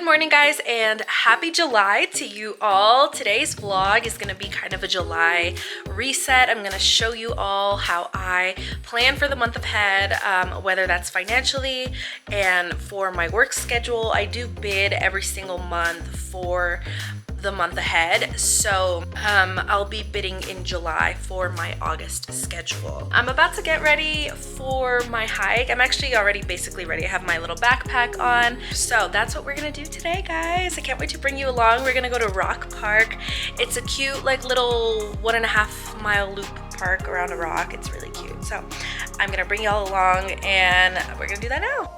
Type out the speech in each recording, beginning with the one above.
Good morning guys, and happy July to you all. Today's vlog is gonna be kind of a July reset. I'm gonna show you all how I plan for the month ahead, whether that's financially and for my work schedule. I do bid every single month for the month ahead, so I'll be bidding in July for my August schedule. I'm about to get ready for my hike. I'm actually already basically ready. I have my little backpack on, so that's what we're gonna do today, guys. I can't wait to bring you along. We're gonna go to Rock Park. It's a cute like little 1.5 mile loop park around a rock. It's really cute, so I'm gonna bring y'all along and we're gonna do that now.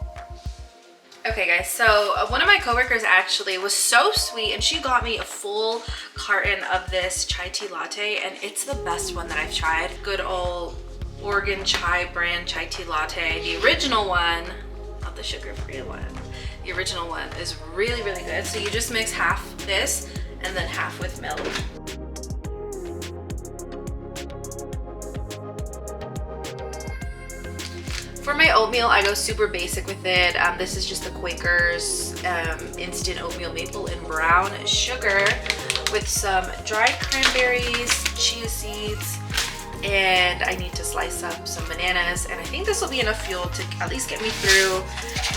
Okay guys, so one of my coworkers actually was so sweet and she got me a full carton of this chai tea latte, and it's the best one that I've tried. Good old Oregon Chai brand chai tea latte. The original one, not the sugar-free one. The original one is really, really good. So you just mix half this and then half with milk. For my oatmeal, I go super basic with it. This is just the Quaker's instant oatmeal maple and brown sugar with some dried cranberries, chia seeds, and I need to slice up some bananas. And I think this will be enough fuel to at least get me through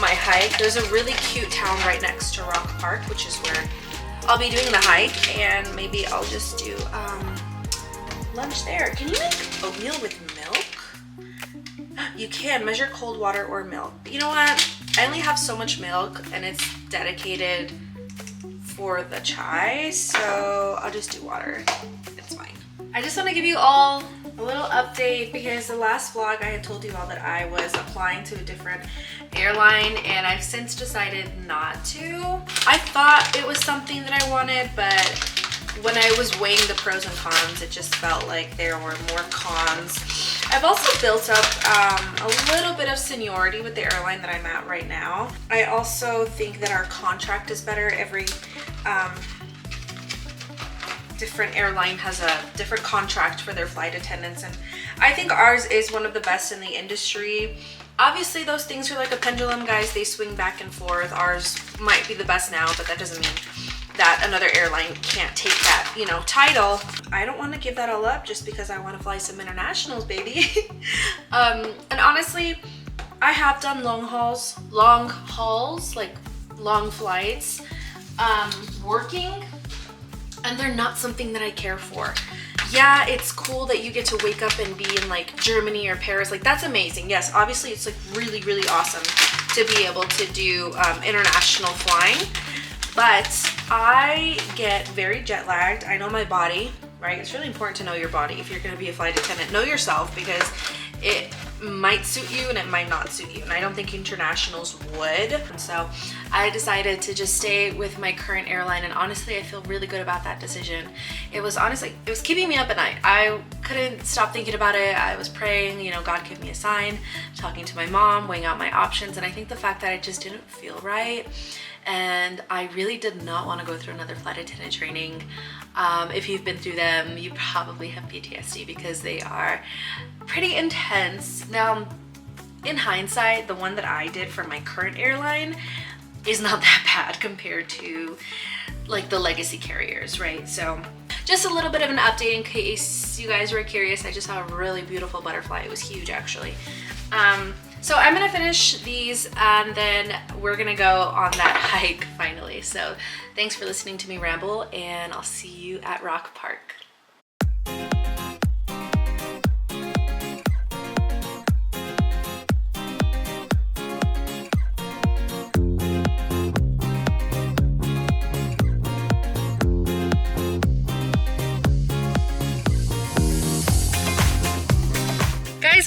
my hike. There's a really cute town right next to Rock Park, which is where I'll be doing the hike, and maybe I'll just do lunch there. Can you make oatmeal with milk? You can measure cold water or milk. But you know what? I only have so much milk and it's dedicated for the chai, so I'll just do water. It's fine. I just want to give you all a little update because the last vlog I had told you all that I was applying to a different airline, and I've since decided not to. I thought it was something that I wanted, but when I was weighing the pros and cons, it just felt like there were more cons. I've also built up a little bit of seniority with the airline that I'm at right now. I also think that our contract is better. Every different airline has a different contract for their flight attendants, and I think ours is one of the best in the industry. Obviously, those things are like a pendulum, guys. They swing back and forth. Ours might be the best now, but that doesn't mean that another airline can't take that, you know, title. I don't want to give that all up just because I want to fly some internationals, baby. And honestly, I have done long hauls, like long flights, working, and they're not something that I care for. Yeah, it's cool that you get to wake up and be in like Germany or Paris. Like, that's amazing. Yes, obviously it's like really, really awesome to be able to do international flying. But I get very jet lagged. I know my body, right? It's really important to know your body if you're going to be a flight attendant. Know yourself, because it might suit you and it might not suit you. And I don't think internationals would. So I decided to just stay with my current airline. And honestly, I feel really good about that decision. It was honestly, it was keeping me up at night. I couldn't stop thinking about it. I was praying, you know, God give me a sign, talking to my mom, weighing out my options. And I think the fact that it just didn't feel right, and I really did not want to go through another flight attendant training. If you've been through them, you probably have PTSD because they are pretty intense. Now, in hindsight, the one that I did for my current airline is not that bad compared to like the legacy carriers, right? So just a little bit of an update in case you guys were curious. I just saw a really beautiful butterfly. It was huge, actually. So I'm gonna finish these and then we're gonna go on that hike finally. So thanks for listening to me ramble, and I'll see you at Rock Park.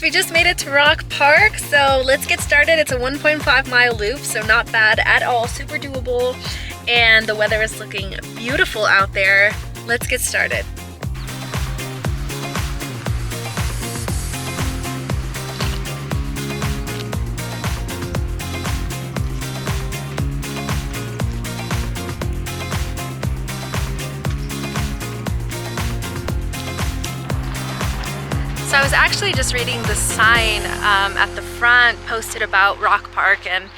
We just made it to Rock Park, so let's get started. It's a 1.5 mile loop, so not bad at all, super doable, and the weather is looking beautiful out there. Let's get started. So I was actually just reading the sign at the front posted about Rock Park, and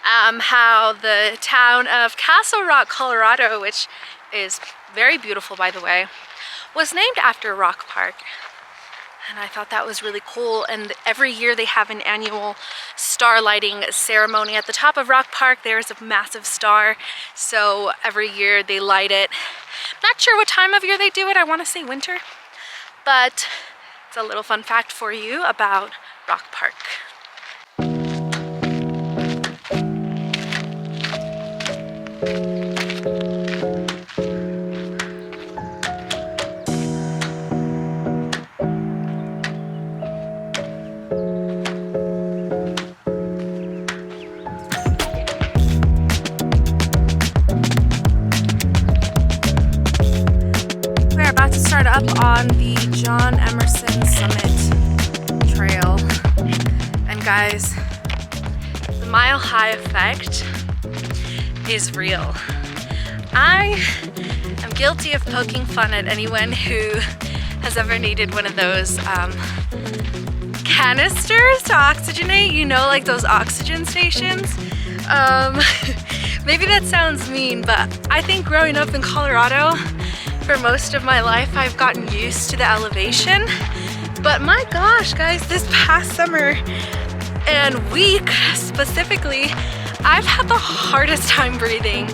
how the town of Castle Rock, Colorado, which is very beautiful by the way, was named after Rock Park. And I thought that was really cool. And every year they have an annual star lighting ceremony at the top of Rock Park. There's a massive star, so every year they light it. Not sure what time of year they do it. I want to say winter, but it's a little fun fact for you about Rock Park. Up on the John Emerson Summit Trail, and guys, the Mile High effect is real. I am guilty of poking fun at anyone who has ever needed one of those canisters to oxygenate, you know, like those oxygen stations. Maybe that sounds mean, but I think growing up in Colorado, for most of my life, I've gotten used to the elevation. But my gosh, guys, this past summer and week specifically, I've had the hardest time breathing.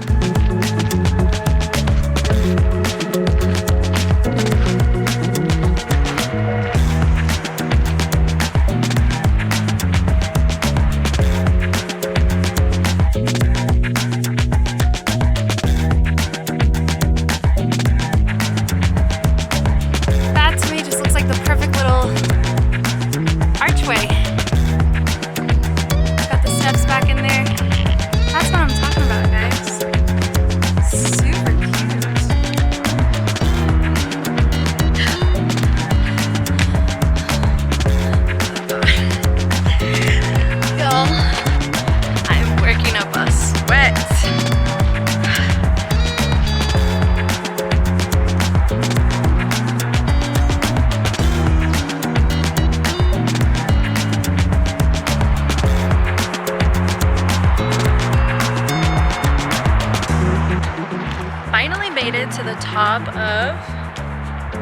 To the top of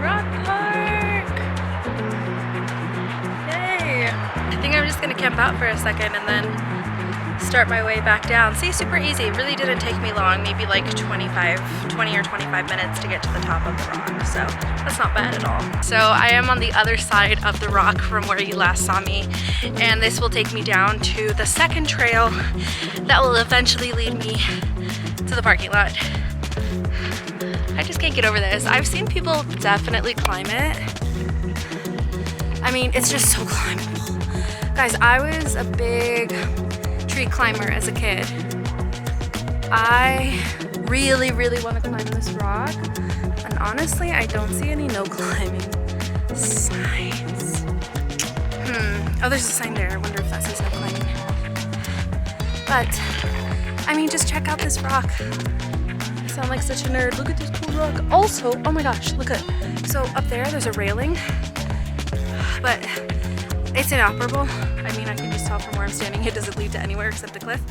Rock Park. Yay! I think I'm just gonna camp out for a second and then start my way back down. See, super easy. It really didn't take me long, maybe like 20 or 25 minutes to get to the top of the rock, so that's not bad at all. So I am on the other side of the rock from where you last saw me, and this will take me down to the second trail that will eventually lead me to the parking lot. I just can't get over this. I've seen people definitely climb it. I mean, it's just so climbable. Guys, I was a big tree climber as a kid. I really, really want to climb this rock. And honestly, I don't see any no climbing signs. Oh, there's a sign there. I wonder if that says no climbing. But, I mean, just check out this rock. I sound like such a nerd. Look at this cool rock. Also, oh my gosh, look at, so up there's a railing, but it's inoperable. I mean, I can just tell from where I'm standing, it doesn't lead to anywhere except a cliff.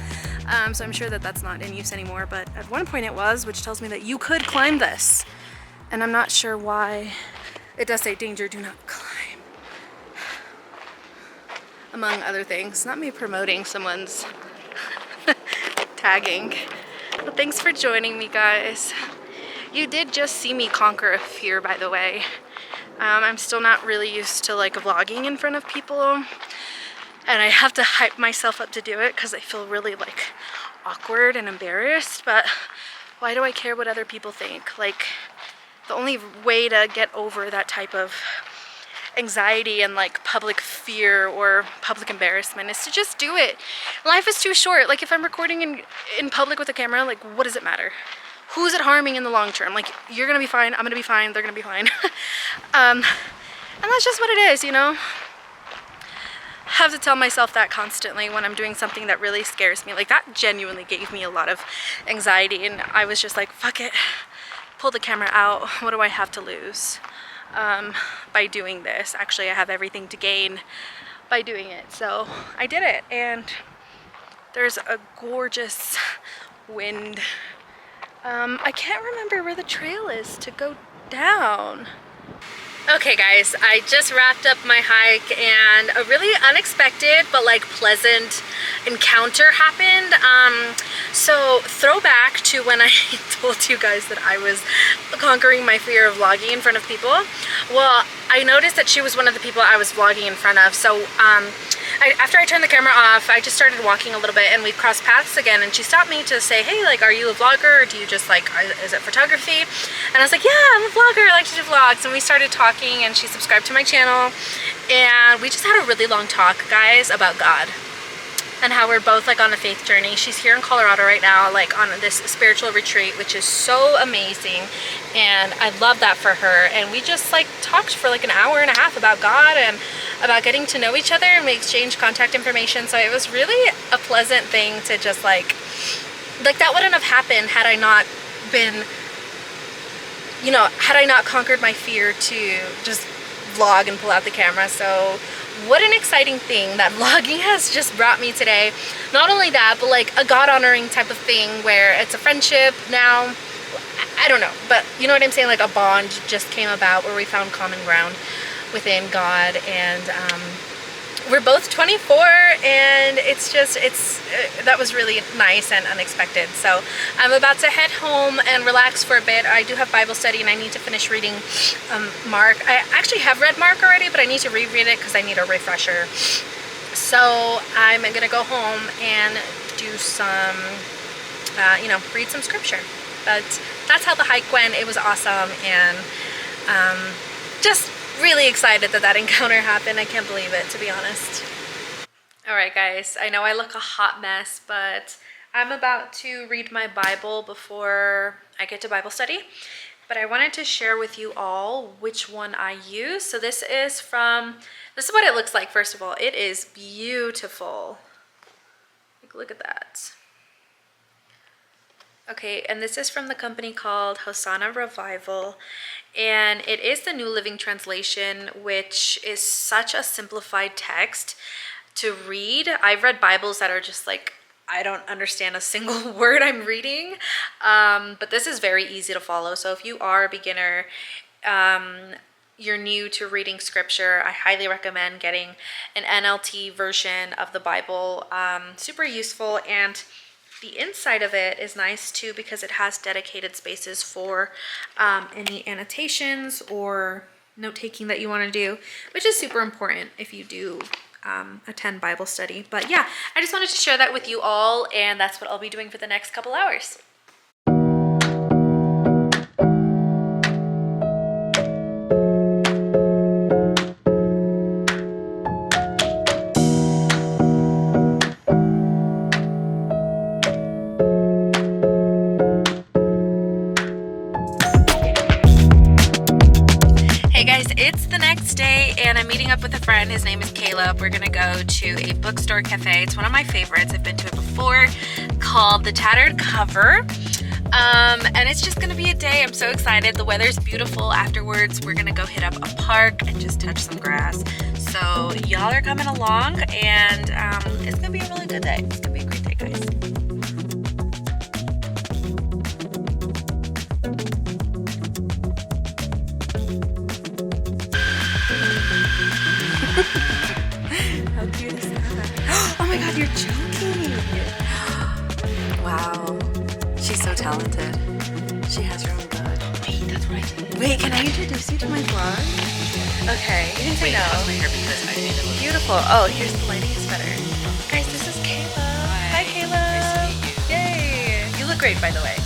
So I'm sure that that's not in use anymore, but at one point it was, which tells me that you could climb this. And I'm not sure why. It does say danger, do not climb. Among other things. Not me promoting someone's tagging. But thanks for joining me, guys. You did just see me conquer a fear, by the way. I'm still not really used to like vlogging in front of people, and I have to hype myself up to do it because I feel really like awkward and embarrassed. But why do I care what other people think? Like, the only way to get over that type of anxiety and like public fear or public embarrassment is to just do it. Life is too short. Like, if I'm recording in public with a camera, like, what does it matter? Who's it harming in the long term? Like, you're gonna be fine, I'm gonna be fine, they're gonna be fine. And that's just what it is, you know? I have to tell myself that constantly when I'm doing something that really scares me. Like, that genuinely gave me a lot of anxiety, and I was just like, fuck it, pull the camera out, what do I have to lose by doing this? Actually, I have everything to gain by doing it. So I did it, and There's a gorgeous wind. I can't remember where the trail is to go down. Okay guys, I just wrapped up my hike and a really unexpected but like pleasant encounter happened. So throwback to when I told you guys that I was conquering my fear of vlogging in front of people. Well, I noticed that she was one of the people I was vlogging in front of. So after I turned the camera off, I just started walking a little bit and we crossed paths again, and she stopped me to say, hey, like, are you a vlogger, or do you just like, is it photography? And I was like, yeah, I'm a vlogger, I like to do vlogs. And we started talking and she subscribed to my channel, and we just had a really long talk, guys, about God and how we're both like on a faith journey. She's here in Colorado right now, like on this spiritual retreat, which is so amazing, and I love that for her. And we just like talked for like an hour and a half about God and about getting to know each other, and we exchanged contact information. So it was really a pleasant thing to just like that wouldn't have happened had I not been, you know, had I not conquered my fear to just vlog and pull out the camera. So what an exciting thing that vlogging has just brought me today. Not only that, but like a God-honoring type of thing where it's a friendship now. I don't know, but you know what I'm saying? Like a bond just came about where we found common ground within God, and we're both 24, and it's just, that was really nice and unexpected. So I'm about to head home and relax for a bit. I do have Bible study and I need to finish reading Mark. I actually have read Mark already, but I need to reread it because I need a refresher. So I'm gonna go home and do some, you know, read some scripture. But that's how the hike went. It was awesome, and just really excited that that encounter happened. I can't believe it, to be honest. All right, guys, I know I look a hot mess, but I'm about to read my Bible before I get to Bible study. But I wanted to share with you all which one I use. So this is what it looks like. First of all, it is beautiful. Like, look at that. Okay, and this is from the company called Hosanna Revival, and it is the New Living Translation, which is such a simplified text to read. I've read Bibles that are just like, I don't understand a single word I'm reading, but this is very easy to follow. So if you are a beginner, you're new to reading scripture, I highly recommend getting an NLT version of the Bible. Super useful, and the inside of it is nice too because it has dedicated spaces for any annotations or note-taking that you want to do, which is super important if you do attend Bible study. But yeah, I just wanted to share that with you all, and that's what I'll be doing for the next couple hours. It's the next day, and I'm meeting up with a friend. His name is Caleb. We're gonna go to a bookstore cafe. It's one of my favorites. I've been to it before, called The Tattered Cover. And it's just gonna be a day. I'm so excited. The weather's beautiful. Afterwards, we're gonna go hit up a park and just touch some grass. So y'all are coming along, and it's gonna be a really good day. It's gonna be a great day, guys. How cute is that? Oh my god, you're joking! Wow. She's so talented. She has her own blood. Wait, that's right. Wait, can I introduce you to my vlog? Okay, you can say no. My hair because I made it beautiful. Oh, here's the lighting is better. Guys, this is Kayla. Hi, Kayla. Nice to meet you. Yay. You look great, by the way.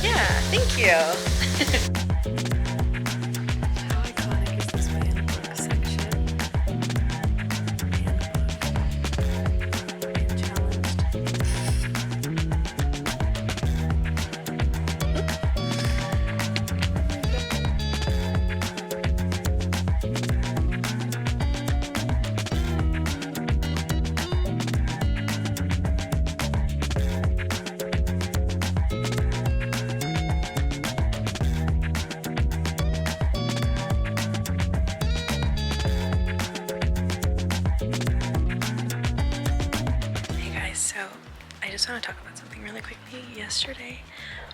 Yeah, thank you. I just want to talk about something really quickly. Yesterday,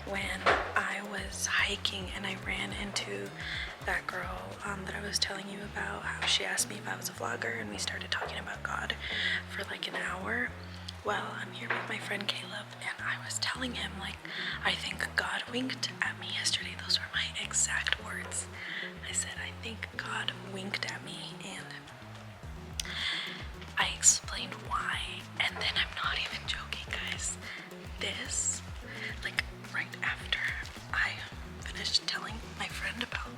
when I was hiking and I ran into that girl that I was telling you about, how she asked me if I was a vlogger, and we started talking about God for like an hour. Well, I'm here with my friend Caleb, and I was telling him, like, I think God winked at me yesterday. Those were my exact words. I said, I think God winked at me, and I explained why. And then I'm not even joking, guys. This, like, right after I finished telling my friend about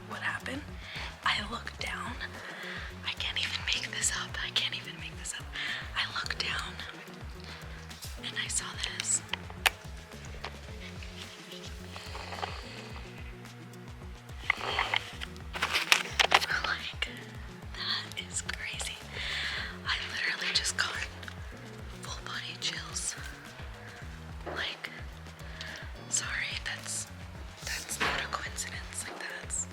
what happened, I looked down. I can't even make this up. I can't even make this up. I looked down and I saw this. Like, that is crazy. I literally just got full body chills. Like, sorry, that's not a coincidence. Like, that's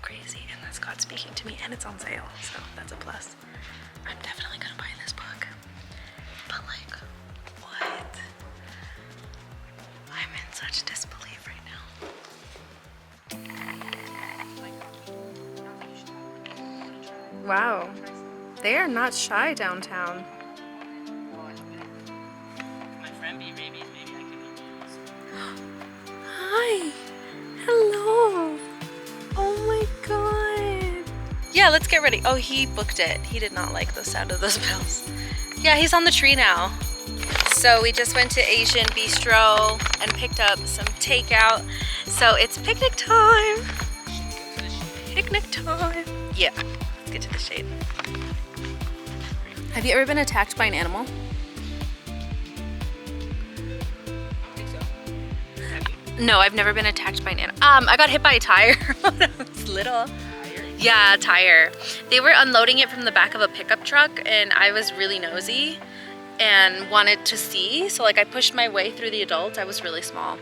crazy, and that's God speaking to me, and it's on sale, so that's a plus. I'm definitely gonna buy this book. But like, what? I'm in such disbelief right now. Wow, they are not shy downtown. My friend be maybe I can be. Hi. Hello. Oh my god. Yeah, let's get ready. Oh, he booked it. He did not like the sound of those bells. Yeah, he's on the tree now. So we just went to Asian Bistro and picked up some takeout. So it's picnic time. Picnic time. Yeah, let's get to the shade. Have you ever been attacked by an animal? No, I've never been attacked by an animal. I got hit by a tire when I was little. Yeah, a tire. They were unloading it from the back of a pickup truck, and I was really nosy and wanted to see. So like I pushed my way through the adults. I was really small.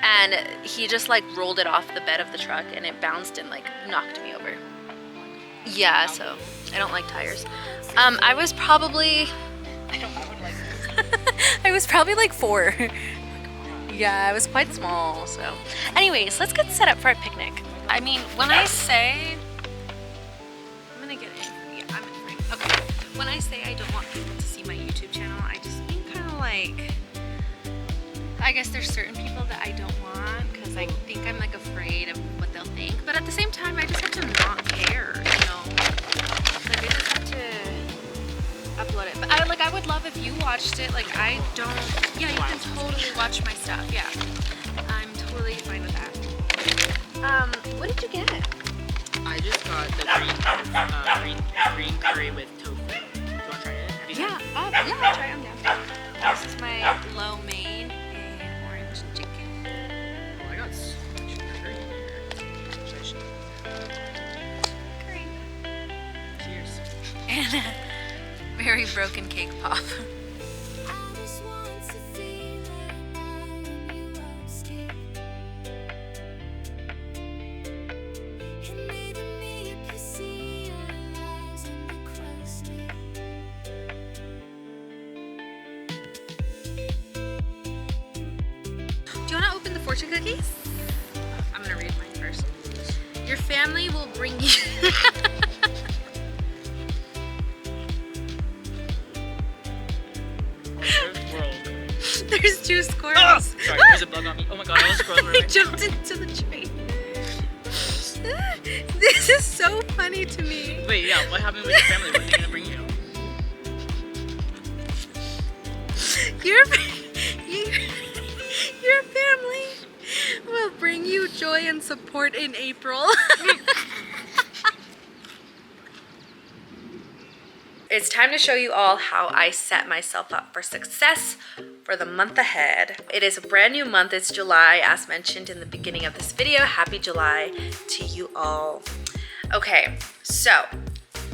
And he just like rolled it off the bed of the truck, and it bounced and like knocked me over. Yeah, so I don't like tires. I was probably, I was probably like 4. Yeah, I was quite small, so. Anyways, let's get set up for our picnic. I mean, when I say, I'm gonna get in. Yeah, I'm in frame. Okay. When I say I don't want people to see my YouTube channel, I just mean kind of like, I guess there's certain people that I don't want because I think I'm like afraid of what they'll think. But at the same time, I just have to not care, you know? Like I just have to upload it. But I would love if you watched it. Like I don't, yeah, you can totally watch my stuff. Yeah, I'm totally fine with that. What did you get? I just got the green curry with tofu. Do you want to try it? Have you Yeah, yeah, I'll try. I'm down. This is my lo mein and orange chicken. Oh, I got so much curry in here. Curry. Cheers. And a very broken cake pop. Do you want to open the fortune cookies? I'm gonna read mine first. Your family will bring you. There's 2 squirrels. Oh! Sorry, there's a bug on me. Oh my god, I was squirrel. I jumped into the tree. This is so funny to me. Wait, yeah, what happened with your family? What are they gonna bring you? Your family will bring you joy and support in April. It's time to show you all how I set myself up for success for the month ahead. It is a brand new month. It's July, as mentioned in the beginning of this video. Happy July to you all. Okay, so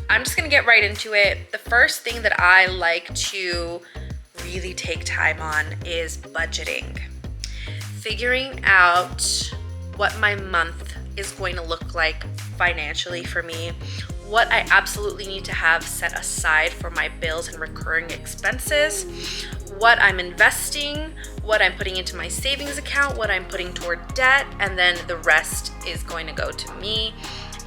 I'm just gonna get right into it. The first thing that I like to really take time on is budgeting. Figuring out what my month is going to look like financially for me, what I absolutely need to have set aside for my bills and recurring expenses, what I'm investing, what I'm putting into my savings account, what I'm putting toward debt, and then the rest is going to go to me,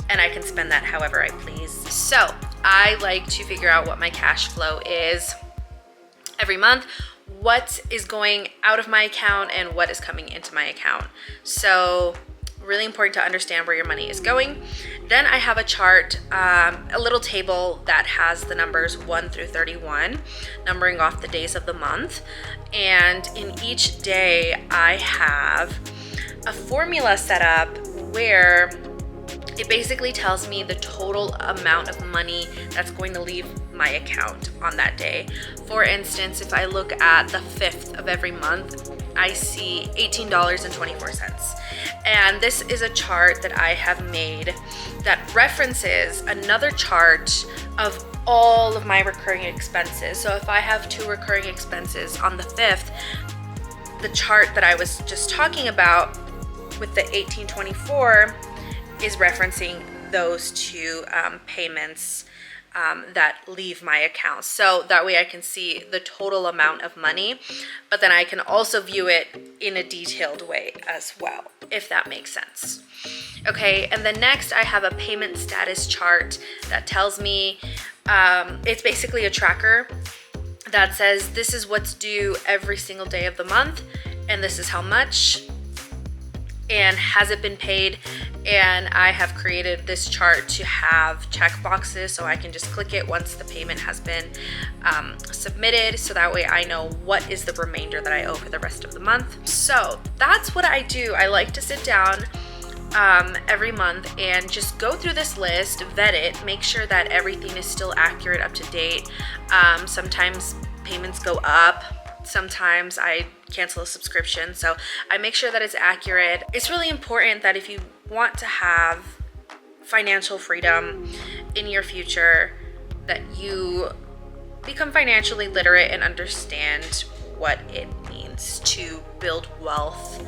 and I can spend that however I please. So I like to figure out what my cash flow is every month, what is going out of my account and what is coming into my account. So really important to understand where your money is going. Then I have a chart, a little table that has the numbers 1 through 31, numbering off the days of the month. And in each day I have a formula set up where it basically tells me the total amount of money that's going to leave my account on that day. For instance, if I look at the 5th of every month, I see $18.24. And this is a chart that I have made that references another chart of all of my recurring expenses. So if I have 2 recurring expenses on the 5th, the chart that I was just talking about with the 1824 is referencing those 2 payments that leave my account. So that way I can see the total amount of money, but then I can also view it in a detailed way as well, if that makes sense. Okay, and then next I have a payment status chart that tells me, it's basically a tracker that says this is what's due every single day of the month, and this is how much, and has it been paid. And I have created this chart to have check boxes, so I can just click it once the payment has been submitted, so that way I know what is the remainder that I owe for the rest of the month. So that's what I do. I like to sit down every month and just go through this list, vet it, make sure that everything is still accurate, up to date. Sometimes payments go up, sometimes I cancel a subscription, so I make sure that it's accurate. It's really important that if you want to have financial freedom in your future, that you become financially literate and understand what it means to build wealth,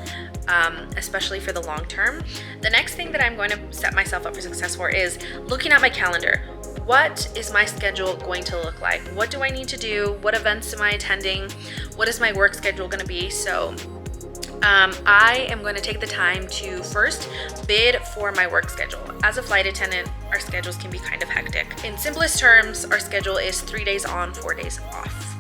especially for the long term. The next thing that I'm going to set myself up for success for is looking at my calendar. What is my schedule going to look like? What do I need to do? What events am I attending? What is my work schedule going to be? So I am going to take the time to first bid for my work schedule. As a flight attendant, our schedules can be kind of hectic. In simplest terms, our schedule is 3 days on, 4 days off.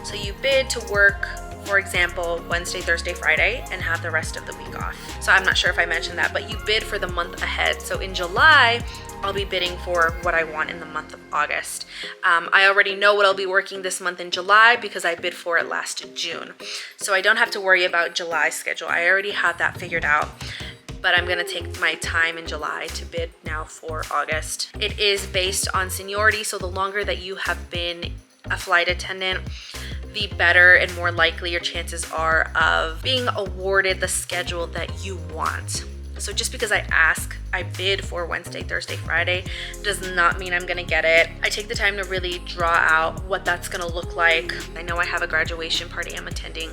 So you bid to work, for example, Wednesday, Thursday, Friday, and have the rest of the week off. So I'm not sure if I mentioned that, but you bid for the month ahead. So in July, I'll be bidding for what I want in the month of August. I already know what I'll be working this month in July because I bid for it last June. So I don't have to worry about July's schedule. I already have that figured out, but I'm gonna take my time in July to bid now for August. It is based on seniority, so the longer that you have been a flight attendant, the better and more likely your chances are of being awarded the schedule that you want. So just because I bid for Wednesday, Thursday, Friday, does not mean I'm gonna get it. I take the time to really draw out what that's gonna look like. I know I have a graduation party I'm attending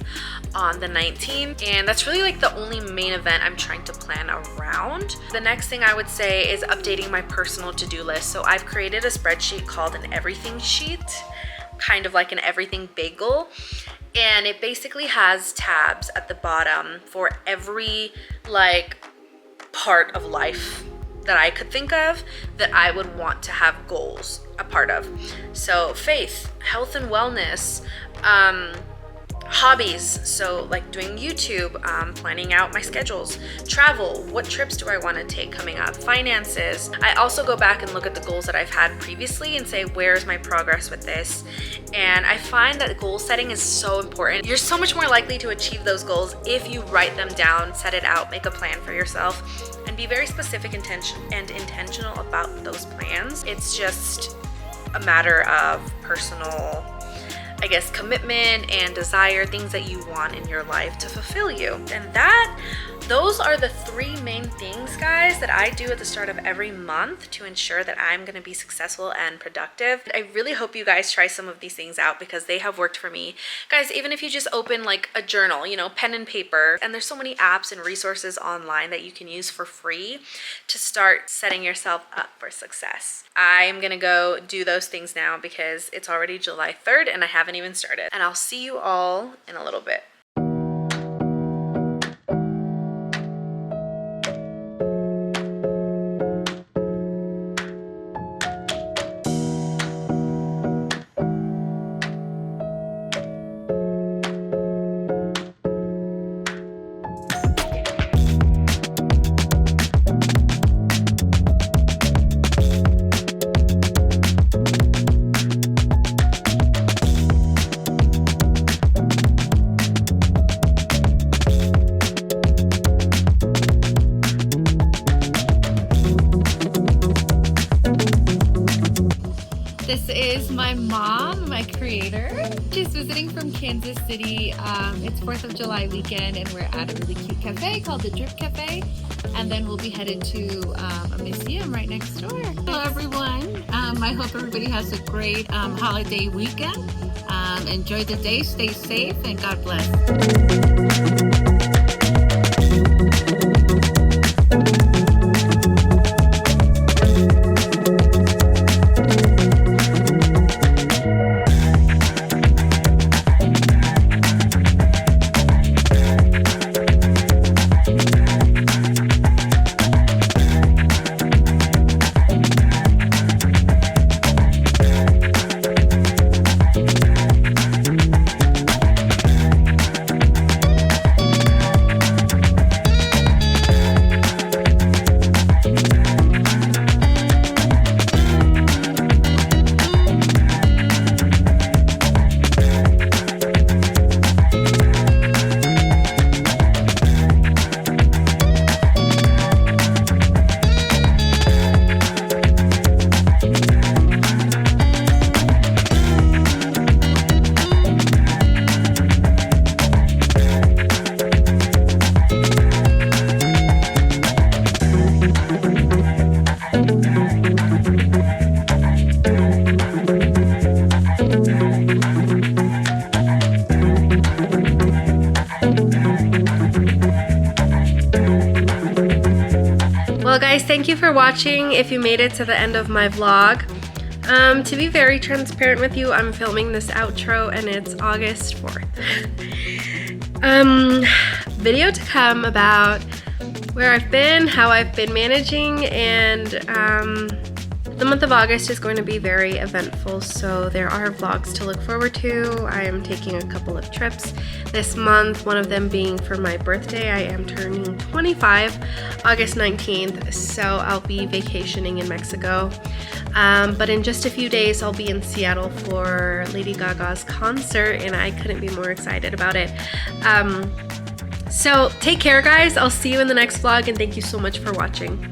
on the 19th, and that's really like the only main event I'm trying to plan around. The next thing I would say is updating my personal to-do list. So I've created a spreadsheet called an everything sheet, kind of like an everything bagel. And it basically has tabs at the bottom for every part of life that I could think of that I would want to have goals a part of. So faith, health and wellness, hobbies, so like doing YouTube, planning out my schedules, travel, what trips do I want to take coming up, finances. I also go back and look at the goals that I've had previously and say, where's my progress with this? And I find that goal setting is so important. You're so much more likely to achieve those goals if you write them down, set it out, make a plan for yourself, and be very specific and intentional about those plans. It's just a matter of personal, I guess, commitment and desire, things that you want in your life to fulfill you. And those are the 3 main things, guys, that I do at the start of every month to ensure that I'm going to be successful and productive. I really hope you guys try some of these things out because they have worked for me. Guys, even if you just open like a journal, you know, pen and paper, and there's so many apps and resources online that you can use for free to start setting yourself up for success. I'm going to go do those things now because it's already July 3rd and I haven't even started. And I'll see you all in a little bit. This is my mom, my creator. She's visiting from Kansas City. It's 4th of July weekend and we're at a really cute cafe called the Drip Cafe. And then we'll be headed to a museum right next door. Hello everyone. I hope everybody has a great holiday weekend. Enjoy the day, stay safe, and God bless. Well guys, thank you for watching if you made it to the end of my vlog. To be very transparent with you, I'm filming this outro and it's August 4th. Video to come about where I've been, how I've been managing, and the month of August is going to be very eventful, so there are vlogs to look forward to. I am taking a couple of trips this month, one of them being for my birthday. I am turning 25 August 19th, so I'll be vacationing in Mexico. But in just a few days, I'll be in Seattle for Lady Gaga's concert, and I couldn't be more excited about it. So take care, guys. I'll see you in the next vlog, and thank you so much for watching.